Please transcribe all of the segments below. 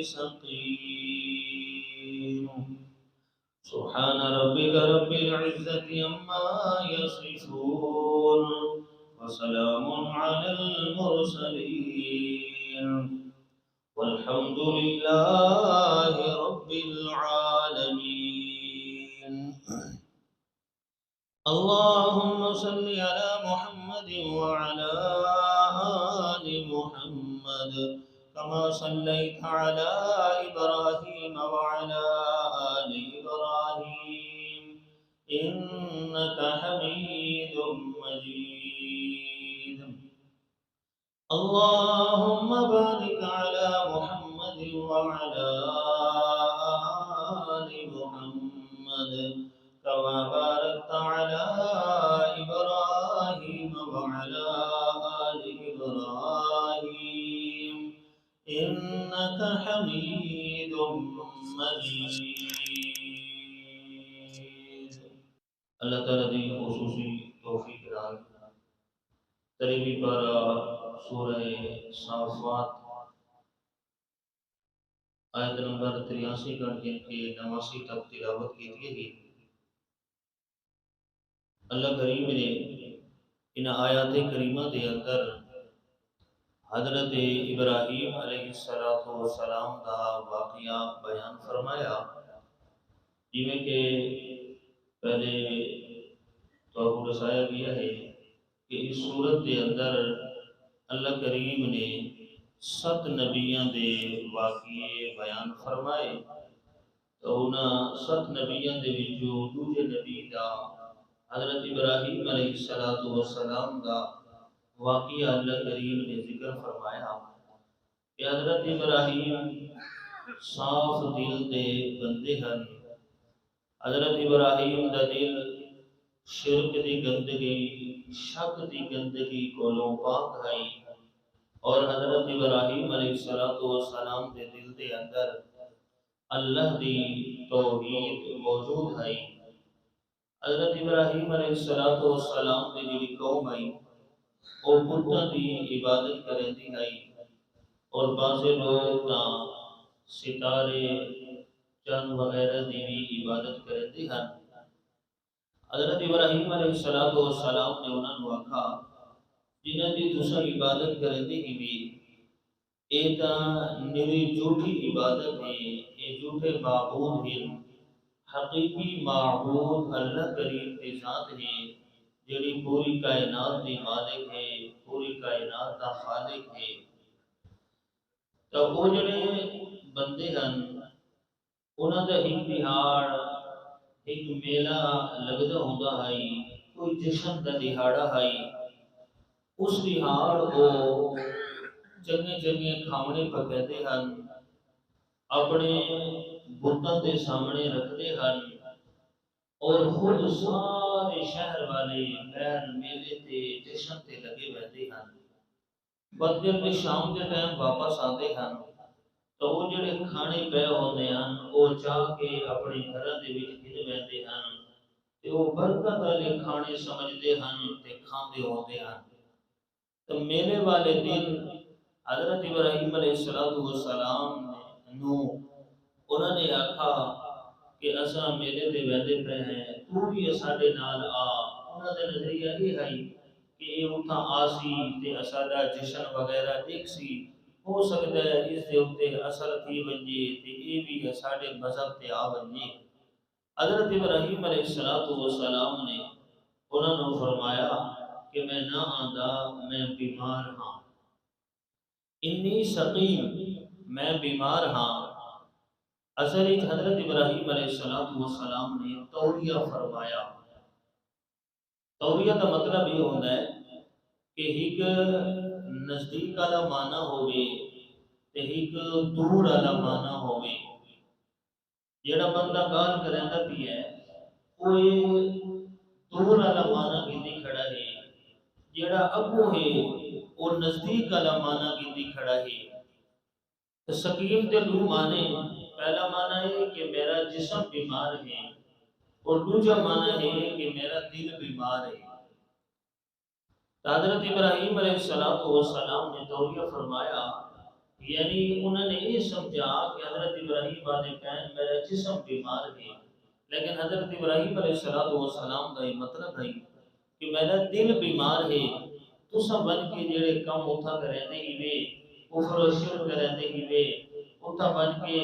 سقيم سبحان ربك رب العزة عما يصفون وسلام على المرسلين والحمد لله رب العالمين اللهم صل على محمد وعلى آل محمد كما صليت على إبراهيم وعلى آل إبراهيم إنك حميد مجيد اللهم بارك على محمد وعلى آل محمد كما باركت على إبراهيم وعلى آل إبراهيم إنك حميد مجيد اللہ تعالیٰ دی خصوصی توفیق نال تریوی پارہ سورہ صافات آیت نمبر 83 کر کے 89 تک تلاوت کی گئی۔ اللہ کریم نے ان آیات کریمہ دے اندر حضرت ابراہیم علیہ السلام دا واقعہ بیان فرمایا، جویں کہ پہلے تو دسایا گیا ہے کہ اس صورت دے اندر اللہ کریم نے 7 نبیاں دے واقعے بیان فرمائے، تو انہاں 7 نبیاں دے وچوں دوجے نبی دا حضرت ابراہیم علیہ السلام دا واقعہ اللہ کریم نے ذکر فرمایا کہ حضرت ابراہیم صاف دل دے بندے ہن۔ حضرت ابراہیم دا دل شرک دی گندگی، شک دی گندگی کولوں پاک ہے، اور حضرت ابراہیم علیہ السلام دے دل دے اندر اللہ دی توحید موجود ہے۔ حضرت ابراہیم علیہ السلام دی جڑی قوم ہے وہ بتاں دی عبادت کرندی ہے، اور بعض لوگ تاں ستارے چند وغیرہ دی بھی عبادت کرندے ہیں۔ حضرت ابراہیم علیہ السلام نے انہاں نوں آکھا جنہاں دی تساں عبادت کرندے ہی بھی اے تاں نری جھوٹی عبادت ہے، اے جھوٹے معبود ہیں۔ حقیقی معبود اللہ کریم کی ذات ہے جڑی پوری کائنات دی مالک ہے، پوری کائنات دا خالق ہے۔ تو وہ جڑے بندے ہیں انہاں دا ایک دہاڑ ایک میلہ لگدا ہوندا ہے، کوئی جشن دا دہاڑا ہے، اس دہاڑ وہ چنگے چنگے کھاونے پکاتے ہیں، اپنے بتاں دے سامنے رکھتے ہیں، اور خود سارے شہر والے بین میلے تے جشن تے لگے رہتے ہیں۔ بدل میں شام کے ٹائم واپس آتے ہیں تو وہ جڑے کھانے پے ہوندے ہیں وہ چاہ کے اپنے گھراں دے وچ گھن بیٹھتے ہیں تے وہ برکت والے کھانے سمجھتے ہیں تے کھاندے ہوندے ہیں۔ تو میلے والے دن حضرت ابراہیم علیہ السلام نو انہوں نے آکھا کہ اساں میلے دے ویندے پے ہیں، تو بھی ساڈے نال آ۔ انہاں دا نظریہ یہ ہے کہ یہ اتھاں آسی تے اساڈا جشن وغیرہ دیکھ سی، ہو سکتا ہے اس دے اوتے اثر تھی ونجے تے یہ بھی ساڈے مذہب تے آ ونجے۔ حضرت ابراہیم علیہ السلام نے انہوں نے فرمایا کہ میں نہ آندا، میں بیمار ہاں، انی سقیم، میں بیمار ہاں۔ اصل حضرت ابراہیم علیہ السلام نے توریہ فرمایا۔ توریہ کا مطلب یہ ہوتا ہے کہ ایک نزدیک والا معنی ہوئے تے ایک دور والا معنی ہوئے۔ جڑا بندہ گال کریندا بھی ہے وہ دور والا معنی کیتی کھڑا ہے، جڑا اگوں ہے وہ نزدیک والا معنی کیتی کھڑا ہے۔ سقیم تے دو معنی، پہلا معنی ہے کہ میرا جسم بیمار ہے، اور دوسرا معنی ہے کہ میرا دل بیمار ہے۔ حضرت ابراہیم علیہ السلام نے توریہ فرمایا یعنی انہوں نے یہ سمجھا کہ حضرت ابراہیم علیہ السلام میرا جسم بیمار ہے، لیکن حضرت ابراہیم علیہ السلام کا یہ مطلب ہے کہ میرا دل بیمار ہے۔ تسا بن کے جڑے کم اتھا کرتے ہی وے کفر و شرک کرتے ہی وے اتھا بن کے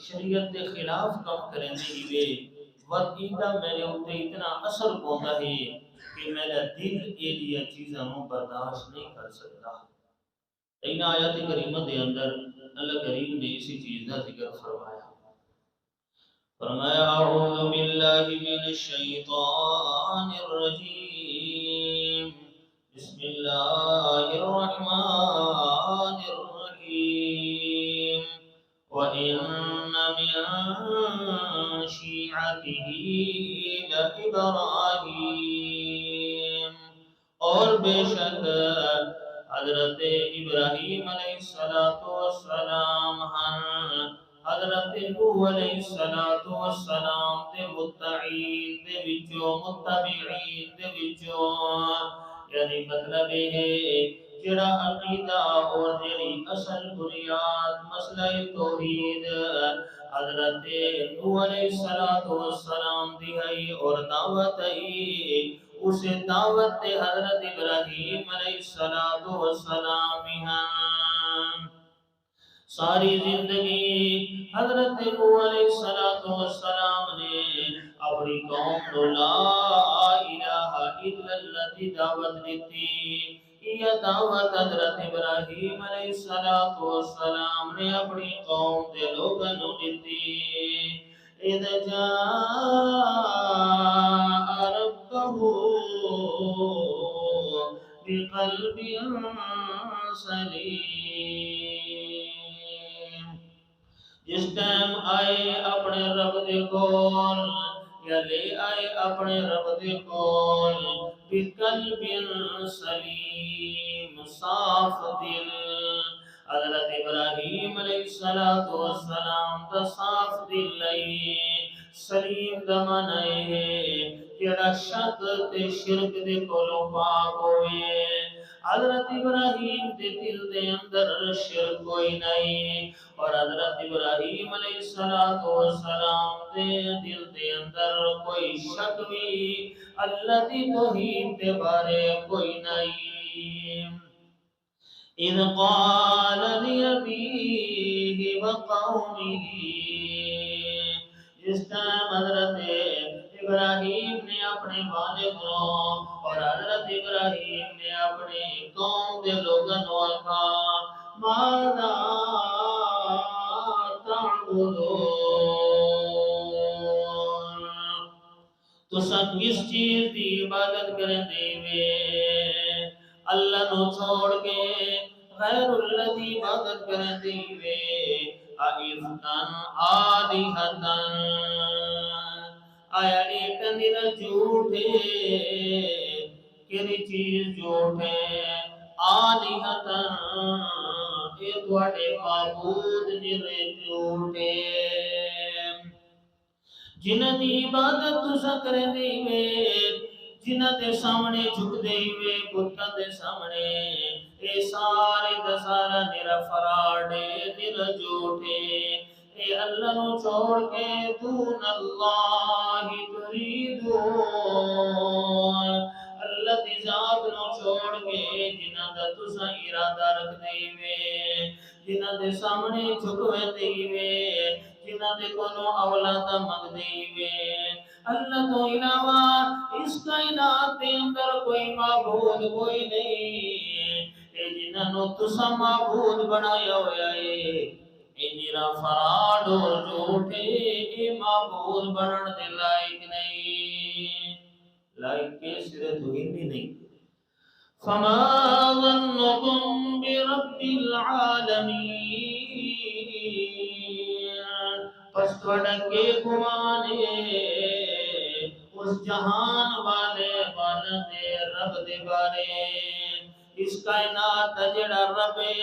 شریعت کے خلاف کم کرتے ہی وے وقیدہ میرے اتنے اتنا اثر پہنچا ہے کہ میرا دل یہ چیزوں برداشت نہیں کر سکتا۔ ان آیات کریمہ دے اندر اللہ کریم نے اسی چیز کا ذکر فرمایا۔ فرمایا اعوذ باللہ من الشیطان الرجیم بسم اللہ الرحمن الرحیم وَإِنَّ مِن شِيعَتِهِ لَإِبْرَاهِيمَ، اور بے شک حضرت ابراہیم علیہ السلام حضرت نوح علیہ السلام دے متعین دے وچوں متبعین دے وچوں، یعنی مطلب ہے جڑا عقیدہ اور جڑی اصل بنیاد مسئلہ توحید حضرت نوح علیہ السلام دی ہے اور دعوت ہے، اس دعوت حضرت ابراہیم علیہ السلام ہیں۔ ساری زندگی حضرت نوح علیہ السلام نے اپنی قوم کو لا الہ الا اللہ دی دعوت دیتی۔ یہ دعوت حضرت ابراہیم علیہ السلام نے اپنی قوم دے لوگوں کو دیتی۔ اذ جاء ربه بقلب سلیم، جس ٹائم آئے اپنے رب دے کول یا لے آئے اپنے رب دے کول بقلب سلیم، صاف دل۔ حضرت ابراہیم علیہ السلام دا صاف دل لئی سلیم دا معنی ہے جڑا شک تے شرک دے کولوں پاک ہوئے۔ حضرت ابراہیم دے دل دے اندر شرک کوئی نہیں، اور حضرت ابراہیم علیہ السلام دے دل دے اندر کوئی شک بھی اللہ دی توحید دے بارے کوئی نہیں۔ اذ قال لأبيه وقومه، جس ٹائم حضرت ابراہیم نے اپنے والد کو اور حضرت ابراہیم نے اپنے قوم کے لوگوں کو کہا ماذا تعبدون، تساں کس چیز دی عبادت کریں دیوے؟ اللہ نو چھوڑ کے غیر اللہ دی عبادت کریں دیوے؟ ائفتن آلہتن، آیا ایک نرا جھوٹ ہے، کیڑی چیز جھوٹ ہے؟ آلہتن، اے تواڈے معبود نرے جھوٹ ہے، جنہ دی عبادت تساں کریں دیوے، جنہ دے سامنے جھک دیوے بتاں دے سامنے، اے سارے دا سارا نرا فراڈ ہے، نرا جھوٹ ہے۔ اے اللہ نو چھوڑ کے دون اللہ تریدون، اللہ دی ذات نو چھوڑ کے جنہ دا تساں ارادہ رکھ دیوے، جنہ دے سامنے جھکوے دیوے، جنہ دے کونو اولاد مگ دیوے، اللہ تو علاوہ اس کائنات دے اندر کوئی معبود کوئی نہیں۔ اے جنہ نو تساں معبود بنایا ہویا ہے، اے میرا فراڈ اور جھوٹ ہے، اے معبود بنن دے لائق نہیں، لائق کے سرے تو ہی نہیں۔ فما ظنكم برب العالمین، پس تھوڑا کے گمانے اس جہان والے دے رب دے بارے، اس کائنات دا جڑا رب ہے،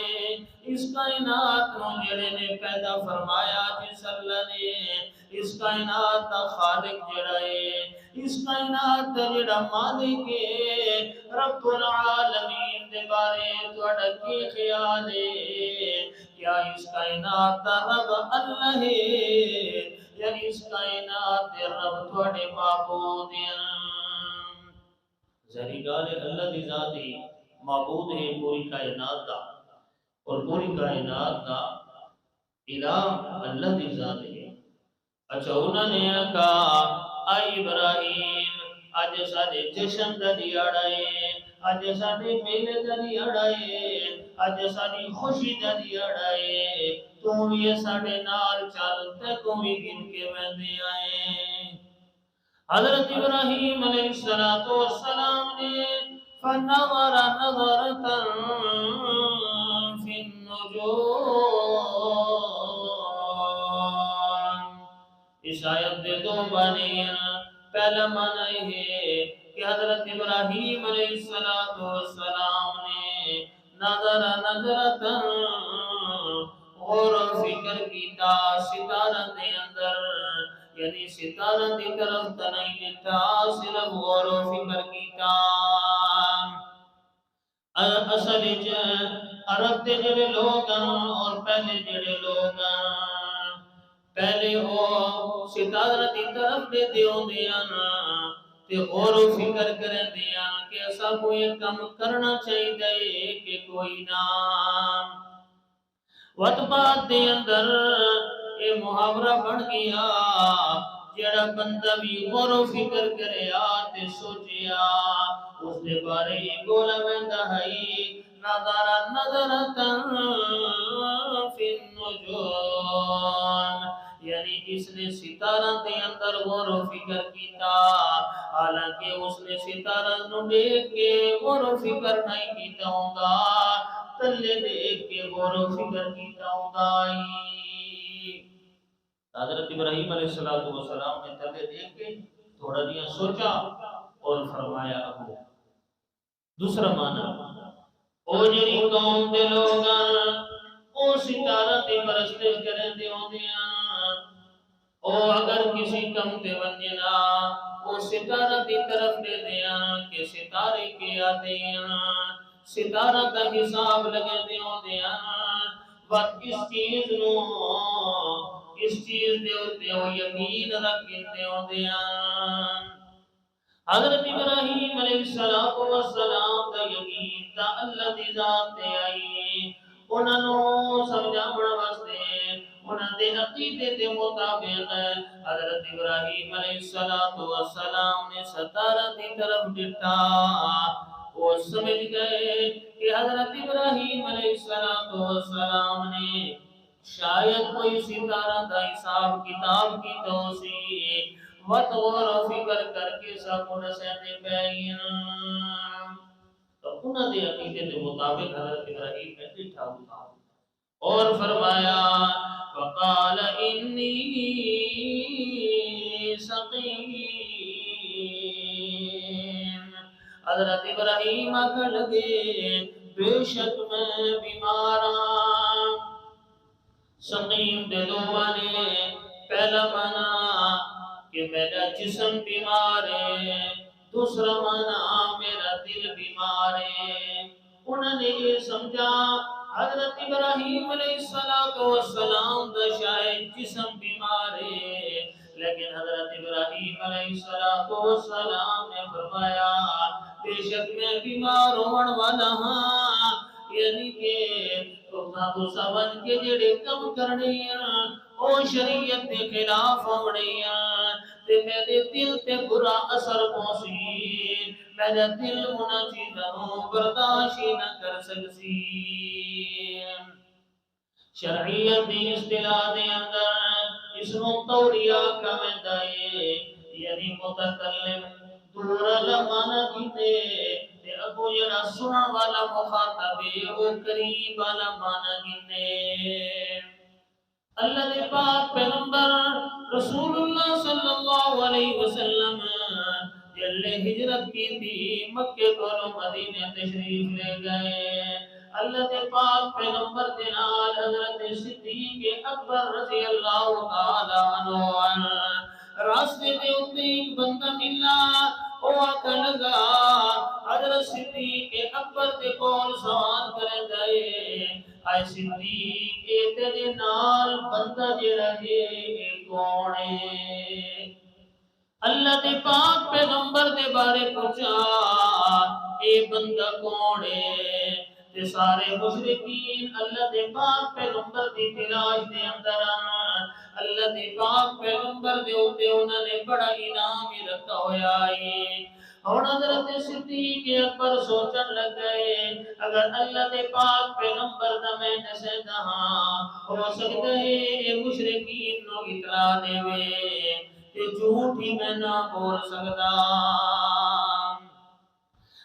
اس کائنات نو جڑے نے پیدا فرمایا جس اللہ نے، اس کائنات دا خالق جڑا ہے، اس کائنات دا جڑا مالک ہے، رب العالمین دے بارے تہاڈا کی خیال ہے؟ کیا اس کائنات دا رب اللہ ہے یا اس کائنات دے رب تہاڈے معبود ہیں؟ ظاہری گل ہے اللہ دی ذات ہی معبود ہے پوری کائنات دا، اور پوری کائنات دا الہ اللہ دی ذات ہے۔ اچھا انہوں نے کہا اے ابراہیم اج ساڈے جشن دا دیہڑا ہے، اج ساڈے میلے دا دیہڑا ہے، اج ساڈی خوشی دا دیہڑا ہے، تو بھی ساڈے نال چل تے کو بھی گن کے ویندے آئے۔ حضرت ابراہیم علیہ السلام نے فنظر نظرة في النجوم، اس آیت دے دو معنی ہیں۔ پہلا معنی ہے کہ حضرت ابراہیم علیہ السلام نے نظر نظرتاً غور و فکر کیتا ستارہ دے اندر، یعنی ستارہ دی طرف تنہی نٹھا، صرف غور و فکر کیتا۔ اصل عرب دے جڑے لوگ اور پہلے جڑے لوگ پہلے وہ ستارہ دی طرف دے دیوندے ہیں تے غور و فکر کرندے ہیں کہ ایسا کوئی کم کرنا چاہیے کہ کوئی نہ۔ وقت بعد دے اندر یہ محاورہ بن گیا، جڑا بندہ بھی غور و فکر کرے تے سوچیا اس دے بارے بولا ویندا ہے نظر نظرتاً فی النجوم، یعنی اس نے ستارہ دے اندر غور و فکر کیتا، حالانکہ اس نے ستارہ نو دیکھ کے غور و فکر نہیں کیتا ہوندا، تلے دیکھ کے غور و فکر کیتا ہوندا۔ حضرت ابراہیم علیہ السلام نے تلے دیکھ کے تھوڑا دیا سوچا اور فرمایا ابو۔ دوسرا معنی او جڑی قوم دے لوگ او ستارہ دی پرستش کرندے ہوندے ہیں، او اگر کسی کم تے ونجنا او ستارہ دی طرف دے دیاں کہ ستارے کے آتے ہیں، ستارہ کا حساب لگے دے ہوندے ہیں، وقت اس چیز دے ہوتے ہو یقین رکھیں دے ہوندے ہیں۔ حضرت ابراہیم علیہ السلام دا یقین تا اللہ دی ذات تے آئی، انہاں نو سمجھاون واسطے انہاں دے عقیدے دے مطابق حضرت ابراہیم علیہ السلام نے ستارہ دی طرف ڈٹا، وہ سمجھ گئے کہ حضرت ابراہیم علیہ السلام نے شاید کوئی ستارہ دا حساب کتاب کی توسیع وقت غور و فکر کر کے سب نسینے پہین، تو انہوں نے عقیدے کے مطابق حضرت ابراہیم نے ڈٹھا اور فرمایا فقال انی سقیم، حضرت ابراہیم آکھن لگے بے شک میں بیماراں۔ سقیم دے دو معنی، پہلا معنی کہ میرا جسم بیمار ہے، دوسرا معنی میرا دل بیمار ہے۔ انہوں نے یہ سمجھا حضرت ابراہیم علیہ السلام دا شاید جسم بیمار ہے، لیکن حضرت ابراہیم علیہ السلام نے فرمایا بے شک میں بیمار ہون والا ہاں، یعنی کہ تو سمجھ کے جڑے کم کرنے ہیں او شریعت کے خلاف ہونے ہیں تے میرے دل تے برا اثر پہنچی، میرا دل انہاں چیزاں نوں برداشت نہ کر سکسی۔ شرعیت دی اصطلاح دے اندر اس نوں توریہ کہندا ہے، یعنی متکلم دور لمانہ کیتے تے اگوں جڑا سنن والا مخاطب ہے وہ قریب والا معنی کیتے۔ اللہ دے پاک پیغمبر رسول اللہ صلی اللہ علیہ وسلم جلے ہجرت کی تھی، مکے کو مدینے تشریف لے گئے، اللہ دے پاک پیغمبر دے نال حضرت صدیق اکبر رضی اللہ تعالی عنہ راستے دے اوتے ایک بندہ ملا، او آکھن لگا حضرت صدیق اکبر دے کول سوال کرے گئے اے صدیق اے تیرے نال بندہ جڑا ہے کون ہے؟ اللہ دے پاک پیغمبر دے بارے پوچھا اے بندہ کون ہے؟ تے سارے مشرکین اللہ دے پاک پیغمبر دی تلاش دے اندر اللہ دے پاک پیغمبر دے اوتے انہاں نے بڑا انعام ہی رکھا ہویا ہے۔ اور حضرت صدیق اکبر سوچن لگ گئے اگر اللہ دے پاک پیغمبر دا میں نسے دہاں ہو سکتا ہے اے مشرکین نو اطلاع دے وے کہ جھوٹ ہی میں نہ بول سکتا۔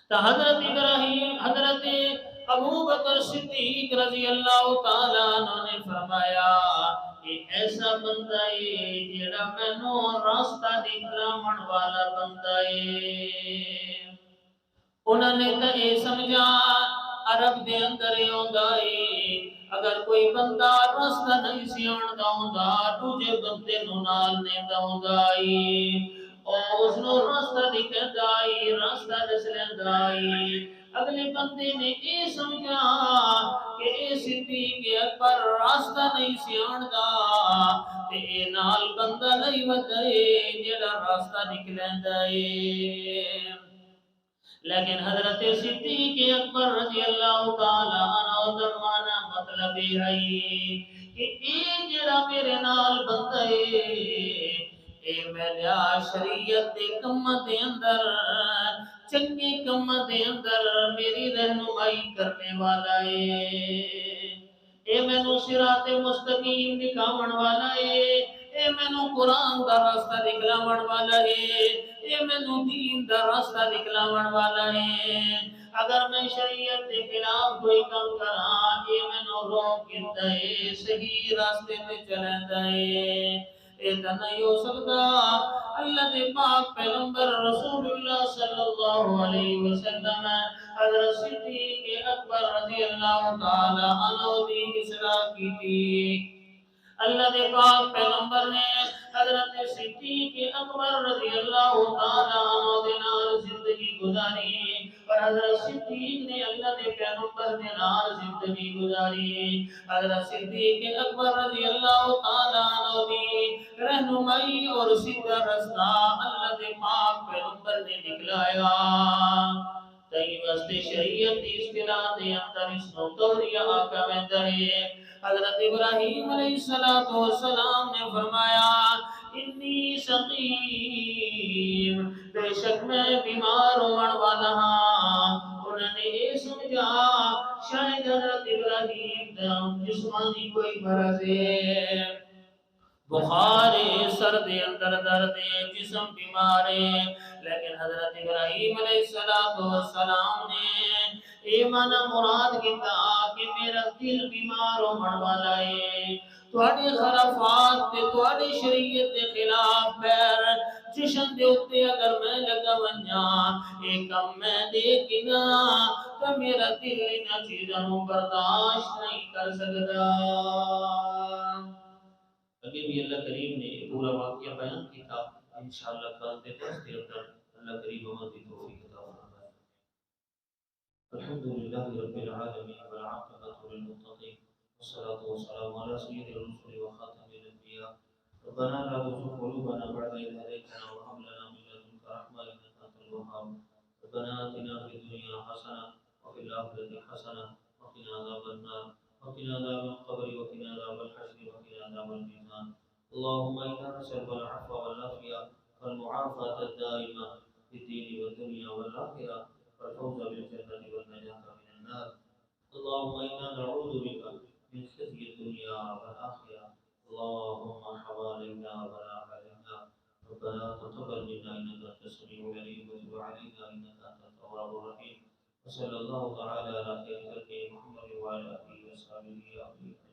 تو حضرت ابراہیم حضرت ابو بکر صدیق رضی اللہ تعالیٰ عنہ نے فرمایا کہ ایسا بندہ ہے جیڑا مینوں راستہ دکھلاون والا بندہ ہے۔ انہوں نے تو یہ سمجھا عرب دے اندر ہوندا ہے اگر کوئی بندہ راستہ نہیں سی آندا ہوندا دوجے بندے نوں نال لیندا ہوندا ہے اور اس نوں راستہ دکھاوندا ہے راستہ دس لیندا ہے۔ اگلے بندے نے یہ سمجھا کہ اے صدیق اکبر راستہ نہیں سی آندا تے اے نال بندہ نہیں وندا ہے جڑا راستہ دکھ لیندا ہے۔ لیکن حضرت صدیق اکبر رضی اللہ تعالی عنہ دا مانا مطلب یہ ہے کہ اے جڑا میرے نال بندہ ہے اے میرا شریعت دے کم دے اندر چنگے کم دے اندر میری رہنمائی کرنے والا ہے۔ اے مینوں صراط مستقیم دکھاون والا ہے۔ اے مینوں قرآن دا راستہ دکھلاون والا ہے۔ اے مینوں دین دا راستہ دکھلاون والا ہے۔ اگر میں شریعت کے خلاف کوئی کام کراں اے مینوں روک دیندا ہے صحیح راستے تے چلاندا ہے۔ اے تے نہیں ہو سکتا۔ اللہ دے پاک پیغمبر رسول اللہ صلی اللہ علیہ وسلم حضرت صدیق اکبر رضی اللہ تعالی عنہ دی اصلاح کی تھی۔ اللہ دے پاک پیغمبر نے حضرت صدیق اکبر رضی اللہ تعالی عنہ دے نال زندگی گزاری اور حضرت صدیق نے اللہ دے پیغمبر دے نال زندگی گزاری۔ حضرت صدیق اکبر رضی اللہ تعالی عنہ دی رہنمائی اور سیدھا رستہ اللہ دے پاک پیغمبر نے دکھلایا۔ تئی واسطے شریعت دی اصطلاح دے اندر اس نو توریہ آقا ویندا ہے۔ حضرت ابراہیم علیہ السلام نے فرمایا انی سقیم بے شک میں بیمار ہونے والا ہاں۔ انہوں نے یہ سمجھا شاید حضرت ابراہیم دا جسمانی کوئی مرض ہے بخار ہے سر دے اندر درد ہے جسم بیمار ہے لیکن حضرت ابراہیم علیہ السلام نے ایمان مراد کیتا کہ میرا دل بیمار ہونے والا ہے تواڈی خرافات تے تواڈی شریعت دے خلاف پیر جشن دے اوتے اگر میں لگا ونجاں اے کم میں دیکھ نا تے میرا دل انہاں چیزاں نوں برداشت نہیں کر سکدا۔ اگے بھی اللہ کریم نے پورا واقعہ بیان کیا انشاءاللہ کل دے درس دے اندر اللہ کریم ہماری توفیق عطا فرمائے۔ الحمد للہ رب العالمین والعاقبۃ للمتقین والصلاة والسلام على سید الرسل وخاتم الانبیاء ربنا لا تزغ قلوبنا بعد إذ هديتنا وهب لنا من لدنك رحمة إنك أنت الوهاب ربنا آتنا في الدنيا حسنة وفي الآخرة حسنة وقنا عذاب النار وقنا عذاب القبر وقنا عذاب الحشر وقنا عذاب الميزان اللهم إنا نسألك العفو والعافية والمعافاة الدائمة في الدين والدنيا والآخرة والفوز بالجنة والنجاة من النار اللهم إنا نعوذ بك من خزي الدنيا والآخرة اللهم حوالينا ولا علينا ربنا تقبل منا إنك أنت السميع العليم وتب علينا إنك أنت التواب الرحيم وصلى الله تعالى على خير خلقه محمد وعلى آله وصحبه أجمعين